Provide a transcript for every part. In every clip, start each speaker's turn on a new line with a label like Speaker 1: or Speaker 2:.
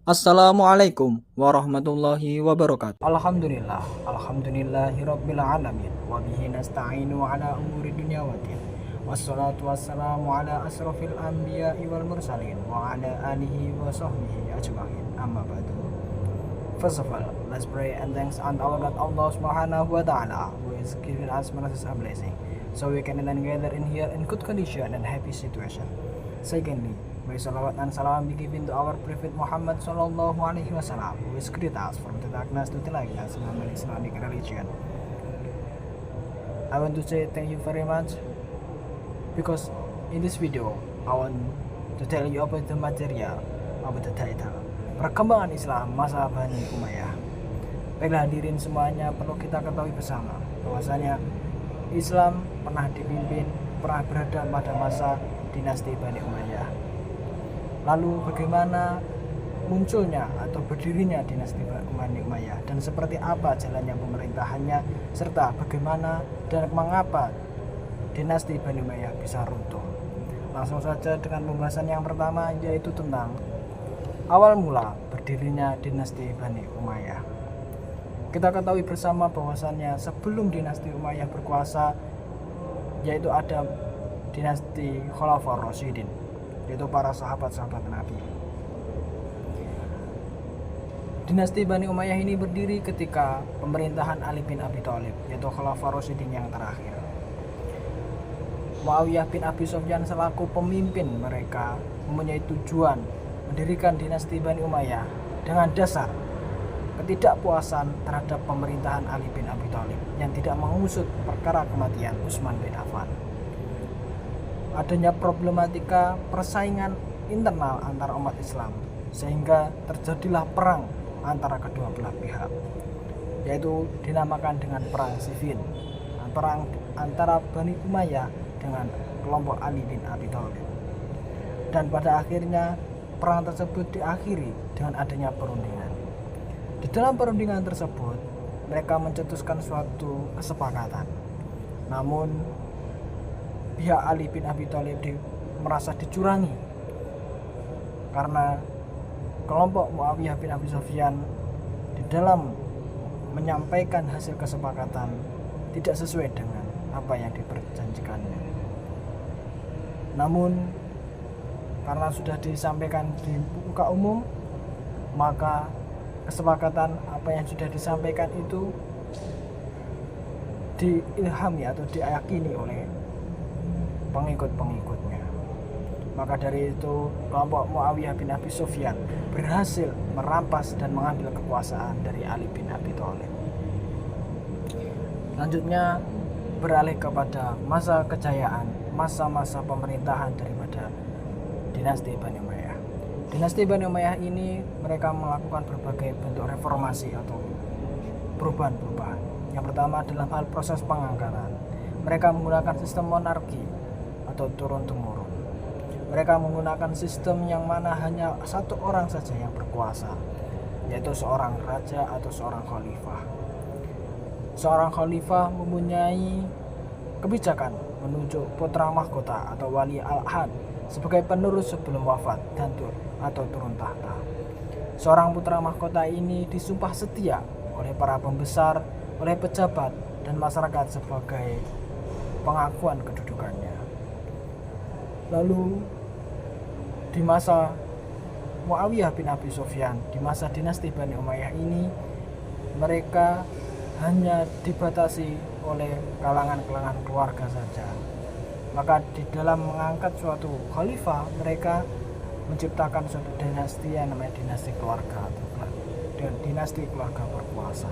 Speaker 1: Assalamualaikum warahmatullahi wabarakatuh.
Speaker 2: Alhamdulillahirabbil alamin wa bihi nasta'inu ala umuri dunya waddin. Wassalatu wassalamu ala asrofil anbiya'i wal mursalin wa ala alihi wa sahbihi ajma'in. Amma ba'du. First of all, let's pray and thanks unto our God Allah Subhanahu wa ta'ala who is giving us mercy and blessing so we can then gather in here in good condition and happy situation. Secondly, may salawat and salam be given to our Prophet Muhammad sallallahu alaihi wasallam, who is greet us from the darkness to the lightness in the Islamic religion. I want to say thank you very much because in this video I want to tell you about the material, about the title, perkembangan Islam masa Bani Umayyah. Baiklah hadirin semuanya, perlu kita ketahui bersama bahwasanya Islam pernah berada pada masa dinasti Bani Umayyah. Lalu bagaimana munculnya atau berdirinya dinasti Bani Umayyah dan seperti apa jalannya pemerintahannya serta bagaimana dan mengapa dinasti Bani Umayyah bisa runtuh. Langsung saja dengan pembahasan yang pertama, yaitu tentang awal mula berdirinya dinasti Bani Umayyah. Kita ketahui bersama bahwasannya sebelum dinasti Umayyah berkuasa, yaitu ada dinasti Khulafaur Rasyidin, yaitu para sahabat-sahabat Nabi. Dinasti Bani Umayyah ini berdiri ketika pemerintahan Ali bin Abi Thalib, yaitu Khulafaur Rasyidin yang terakhir. Muawiyah bin Abi Sufyan selaku pemimpin mereka mempunyai tujuan mendirikan dinasti Bani Umayyah dengan dasar ketidakpuasan terhadap pemerintahan Ali bin Abi Thalib yang tidak mengusut perkara kematian Utsman bin Affan. Adanya problematika persaingan internal antara umat Islam sehingga terjadilah perang antara kedua belah pihak, yaitu dinamakan dengan perang Siffin, perang antara Bani Umayyah dengan kelompok Ali bin Abi Thalib. Dan pada akhirnya perang tersebut diakhiri dengan adanya perundingan. Di dalam perundingan tersebut mereka mencetuskan suatu kesepakatan, namun pihak Ali bin Abi Thalib merasa dicurangi karena kelompok Muawiyah bin Abi Sufyan di dalam menyampaikan hasil kesepakatan tidak sesuai dengan apa yang diperjanjikannya. Namun karena sudah disampaikan di muka umum, maka kesepakatan apa yang sudah disampaikan itu diilhami atau diyakini oleh pengikut-pengikutnya. Maka dari itu kelompok Muawiyah bin Abi Sufyan berhasil merampas dan mengambil kekuasaan dari Ali bin Abi Thalib. Selanjutnya beralih kepada masa kejayaan, masa-masa pemerintahan daripada dinasti Bani Umayyah. Dinasti Bani Umayyah ini mereka melakukan berbagai bentuk reformasi atau perubahan-perubahan. Yang pertama dalam hal proses pengangkatan, mereka menggunakan sistem monarki atau turun-temurun. Mereka menggunakan sistem yang mana hanya satu orang saja yang berkuasa, yaitu seorang raja atau seorang khalifah. Seorang khalifah mempunyai kebijakan menunjuk putra mahkota atau wali al-ahad sebagai penerus sebelum wafat dan turun tahta. Seorang putra mahkota ini disumpah setia oleh para pembesar, oleh pejabat dan masyarakat sebagai pengakuan kedudukannya. Lalu di masa Muawiyah bin Abi Sufyan, di masa dinasti Bani Umayyah ini, mereka hanya dibatasi oleh kalangan-kalangan keluarga saja. Maka di dalam mengangkat suatu khalifah, mereka menciptakan suatu dinasti yang namanya dinasti keluarga dan dinasti keluarga berkuasa.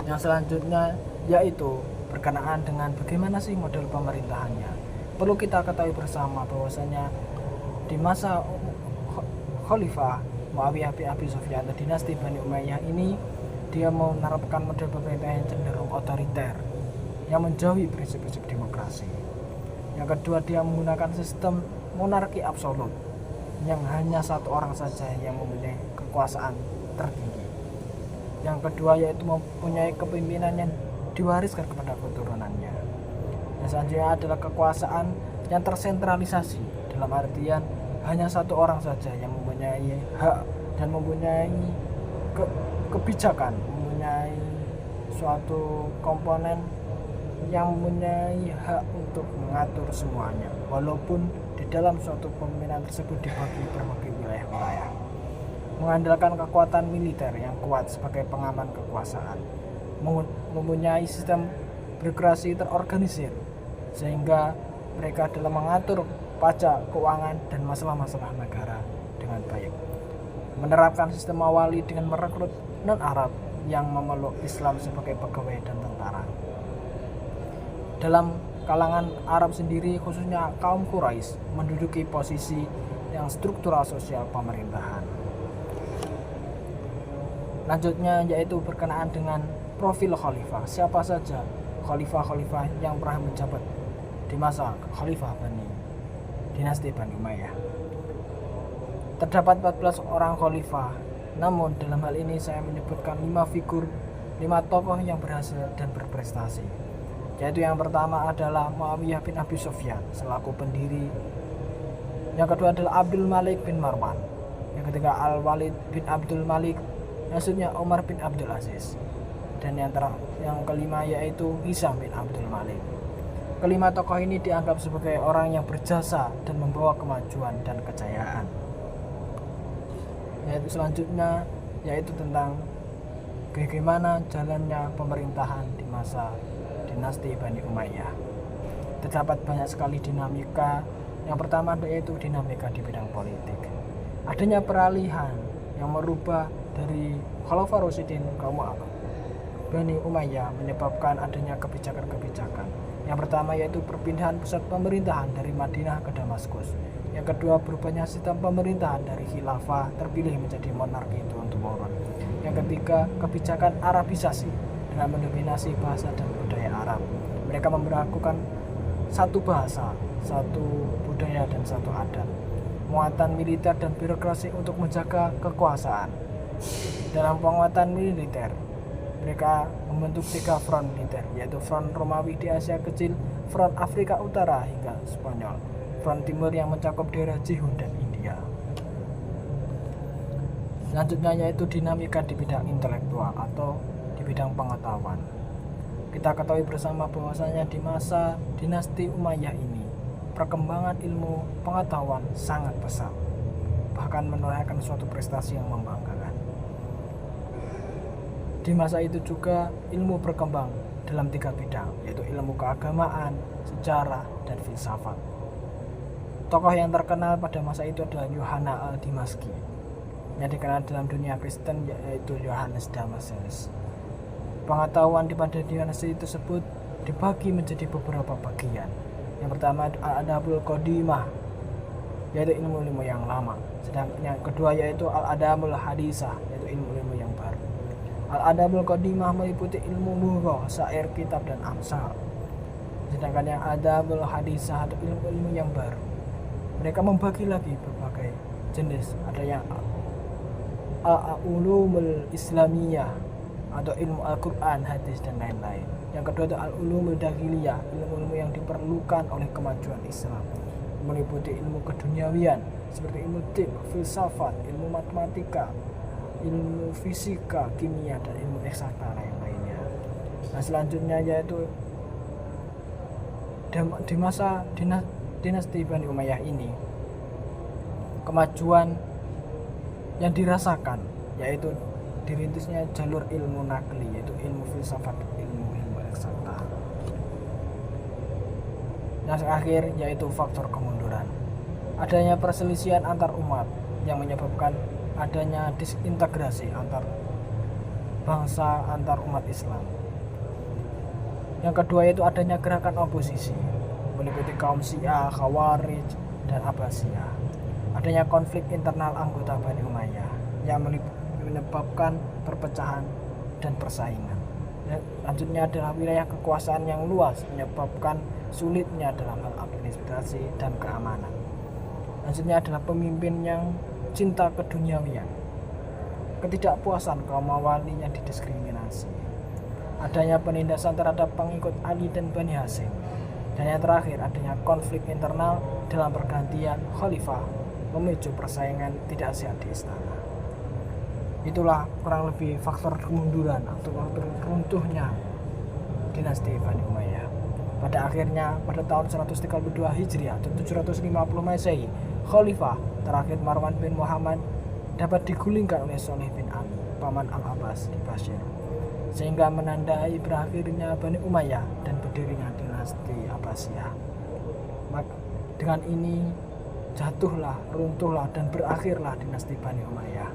Speaker 2: Yang selanjutnya yaitu berkenaan dengan bagaimana sih model pemerintahannya. Perlu kita ketahui bersama bahwasanya di masa Khalifah Muawiyah bin Abi Sufyan atau dinasti Bani Umayyah ini, dia menerapkan model pemerintahan yang cenderung otoriter yang menjauhi prinsip-prinsip demokrasi. Yang kedua, dia menggunakan sistem monarki absolut yang hanya satu orang saja yang mempunyai kekuasaan tertinggi. Yang kedua yaitu mempunyai kepemimpinan yang diwariskan kepada keturunannya. Dan selanjutnya adalah kekuasaan yang tersentralisasi, dalam artian hanya satu orang saja yang mempunyai mempunyai hak dan mempunyai kebijakan, mempunyai suatu komponen yang mempunyai hak untuk mengatur semuanya, walaupun di dalam suatu pemerintahan tersebut dibagi berbagai wilayah-wilayah, mengandalkan kekuatan militer yang kuat sebagai pengaman kekuasaan, mempunyai sistem birokrasi terorganisir sehingga mereka dalam mengatur pajak, keuangan, dan masalah-masalah negara dengan baik, menerapkan sistem mawali dengan merekrut non-Arab yang memeluk Islam sebagai pegawai dan tentara. Dalam kalangan Arab sendiri, khususnya kaum Quraisy, menduduki posisi yang struktural sosial pemerintahan. Lanjutnya yaitu berkenaan dengan profil khalifah. Siapa saja khalifah-khalifah yang pernah menjabat di masa Khalifah dinasti Bani Umayyah. Terdapat 14 orang khalifah, namun dalam hal ini saya menyebutkan 5 tokoh yang berhasil dan berprestasi. Yaitu yang pertama adalah Muawiyah bin Abi Sufyan selaku pendiri. Yang kedua adalah Abdul Malik bin Marwan. Yang ketiga Al-Walid bin Abdul Malik. Maksudnya Umar bin Abdul Aziz. Dan yang kelima yaitu Hisam bin Abdul Malik. Kelima tokoh ini dianggap sebagai orang yang berjasa dan membawa kemajuan dan kejayaan. Yaitu selanjutnya yaitu tentang bagaimana jalannya pemerintahan di masa dinasti Bani Umayyah. Terdapat banyak sekali dinamika. Yang pertama yaitu dinamika di bidang politik. Adanya peralihan yang merubah dari Khalifah Rasyidin kaum Bani Umayyah menyebabkan adanya kebijakan-kebijakan. Yang pertama yaitu perpindahan pusat pemerintahan dari Madinah ke Damaskus. Yang kedua berubahnya sistem pemerintahan dari khilafah terpilih menjadi monarki turun-temurun. Yang ketiga kebijakan Arabisasi dengan mendominasi bahasa dan budaya Arab. Mereka memperlakukan satu bahasa, satu budaya, dan satu adat. Muatan militer dan birokrasi untuk menjaga kekuasaan. Dalam penguatan militer, mereka membentuk 3 front militer, yaitu front Romawi di Asia Kecil, front Afrika Utara hingga Spanyol, front Timur yang mencakup daerah Jihun dan India. Selanjutnya yaitu dinamika di bidang intelektual atau di bidang pengetahuan. Kita ketahui bersama bahwasanya di masa dinasti Umayyah ini perkembangan ilmu pengetahuan sangat pesat, bahkan menorehkan suatu prestasi yang membanggakan. Di masa itu juga ilmu berkembang dalam 3 bidang, yaitu ilmu keagamaan, sejarah, dan filsafat. Tokoh yang terkenal pada masa itu adalah Yohana al-Dimaski, yang dikenal dalam dunia Kristen yaitu Yohanes Damascus. Pengetahuan pada dinasti tersebut dibagi menjadi beberapa bagian. Yang pertama Al-Adabul Qadimah, yaitu ilmu-ilmu yang lama. Sedangkan yang kedua yaitu Al-Adabul Hadisah, yaitu ilmu-ilmu yang baru. Al-Adabul Qadimah meliputi ilmu lughah, syair, kitab, dan amsal. Sedangkan yang Adabul Hadisah atau ilmu-ilmu yang baru, mereka membagi lagi berbagai jenis. Ada yang Al-Ulumul Islamiyah atau ilmu Al-Quran, hadis, dan lain-lain. Yang kedua itu Al-Ulumul Dakhiliyah, ilmu-ilmu yang diperlukan oleh kemajuan Islam, meliputi ilmu keduniawian seperti ilmu tib, filsafat, ilmu matematika, ilmu fisika, kimia, dan ilmu eksakta lain-lainnya. Nah selanjutnya yaitu di masa dinasti Bani Umayyah ini, kemajuan yang dirasakan yaitu dirintisnya jalur ilmu nakli, yaitu ilmu filsafat, ilmu eksakta. Yang terakhir yaitu faktor kemunduran. Adanya perselisihan antar umat yang menyebabkan adanya disintegrasi antar bangsa, antar umat Islam. Yang kedua yaitu adanya gerakan oposisi meliputi kaum Syiah, Khawarij, dan Abbasiyah. Adanya konflik internal anggota Bani Umayyah yang menyebabkan perpecahan dan persaingan. Selanjutnya adalah wilayah kekuasaan yang luas menyebabkan sulitnya dalam hal administrasi dan keamanan. Selanjutnya adalah pemimpin yang cinta keduniawian, ketidakpuasan kaum Mawali yang didiskriminasi, adanya penindasan terhadap pengikut Ali dan Bani Hasyim, dan yang terakhir adanya konflik internal dalam pergantian khalifah memicu persaingan tidak sehat di istana. Itulah kurang lebih faktor kemunduran atau faktor runtuhnya dinasti Bani Umayyah. Pada akhirnya pada tahun 132 Hijriah atau 750 Masehi, Khalifah terakhir Marwan bin Muhammad dapat digulingkan oleh Shalih bin Ali, paman Al-Abbas di Basir, sehingga menandai berakhirnya Bani Umayyah dan berdirinya dinasti Abbasiyah. Dengan ini jatuhlah, runtuhlah dan berakhirlah dinasti Bani Umayyah.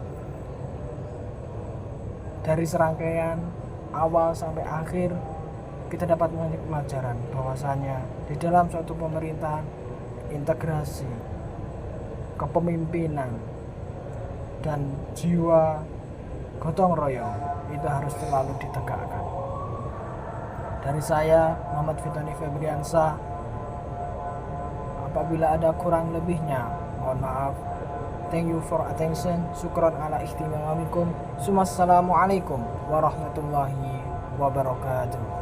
Speaker 2: Dari serangkaian awal sampai akhir kita dapat mengambil pelajaran bahwasanya di dalam suatu pemerintahan integrasi, kepemimpinan dan jiwa gotong royong itu harus selalu ditegakkan. Dari saya Muhammad Fitani Febriansyah, apabila ada kurang lebihnya mohon maaf. Thank you for attention. Syukran ala ihtimamikum. Assalamualaikum warahmatullahi wabarakatuh.